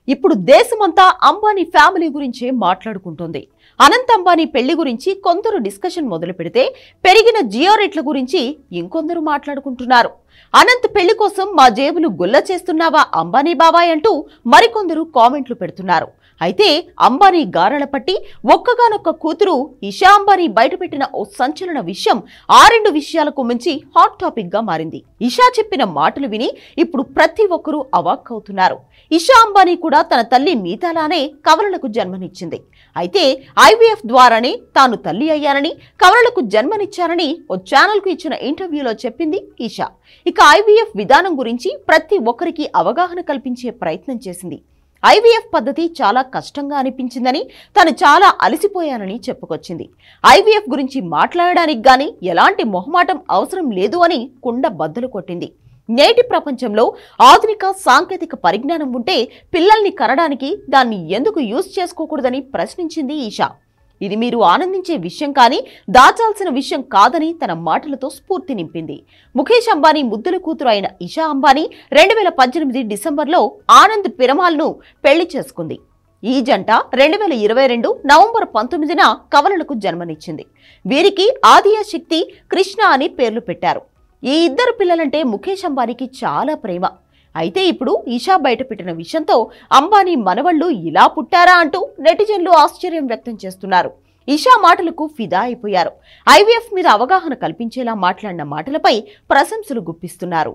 ఇప్పుడు దేశమంతా అంబానీ ఫ్యామిలీ గురించే మాట్లాడుకుంటోంది. అనంత్ అంబానీ పెళ్లి గురించి కొందరు డిస్కషన్ మొదలు పెడితే పెరిగిన జియో రేట్ల గురించి ఇంకొందరు మాట్లాడుకుంటున్నారు. అనంత్ పెళ్లి కోసం మా జేబులు గుల్ల చేస్తున్నావా అంబానీ బాబాయ్ అంటూ మరికొందరు కామెంట్లు పెడుతున్నారు. అయితే అంబానీ గారల పట్టి ఒక్కగానొక్క కూతురు ఇషా అంబానీ బయటపెట్టిన ఓ సంచలన విషయం ఆ రెండు విషయాలకు మించి హాట్ టాపిక్ గా మారింది. ఇషా చెప్పిన మాటలు విని ఇప్పుడు ప్రతి ఒక్కరూ అవాక్కవుతున్నారు. ఇషా అంబానీ కూడా తన తల్లి మీతాలానే కవలలకు జన్మనిచ్చింది. అయితే ఐవీఎఫ్ ద్వారానే తాను తల్లి అయ్యానని, కవలలకు జన్మనిచ్చానని ఓ ఛానల్ కు ఇచ్చిన ఇంటర్వ్యూలో చెప్పింది ఇషా. ఇక ఐవీఎఫ్ విధానం గురించి ప్రతి ఒక్కరికి అవగాహన కల్పించే ప్రయత్నం చేసింది. ఐవీఎఫ్ పద్ధతి చాలా కష్టంగా అనిపించిందని, తను చాలా అలసిపోయానని చెప్పుకొచ్చింది. ఐవీఎఫ్ గురించి మాట్లాడడానికి గాని ఎలాంటి మొహమాటం అవసరం లేదు అని కుండ బద్దలు కొట్టింది. నేటి ప్రపంచంలో ఆధునిక సాంకేతిక పరిజ్ఞానం ఉంటే పిల్లల్ని కనడానికి దాన్ని ఎందుకు యూజ్ చేసుకోకూడదని ప్రశ్నించింది ఈషా. ఇది మీరు ఆనందించే విషయం కానీ దాచాల్సిన విషయం కాదని తన మాటలతో స్ఫూర్తి నింపింది. ముఖేష్ అంబానీ ముద్దుల కూతురు అయిన ఇషా అంబానీ 2018 డిసెంబర్లో ఆనంద్ పిరమాల్ను పెళ్లి చేసుకుంది. ఈ జంట 2022 నవంబర్ 19న కవలలకు జన్మనిచ్చింది. వీరికి ఆదియా శక్తి, కృష్ణ అని పేర్లు పెట్టారు. ఈ ఇద్దరు పిల్లలంటే ముఖేష్ అంబానీకి చాలా ప్రేమ. అయితే ఇప్పుడు ఇషా బయటపెట్టిన విషయంతో అంబానీ మనవళ్లు ఇలా పుట్టారా అంటూ నెటిజన్లు ఆశ్చర్యం వ్యక్తం చేస్తున్నారు. ఇషా మాటలకు ఫిదా అయిపోయారు. ఐవీఎఫ్ మీద అవగాహన కల్పించేలా మాట్లాడిన మాటలపై ప్రశంసలు గుప్పిస్తున్నారు.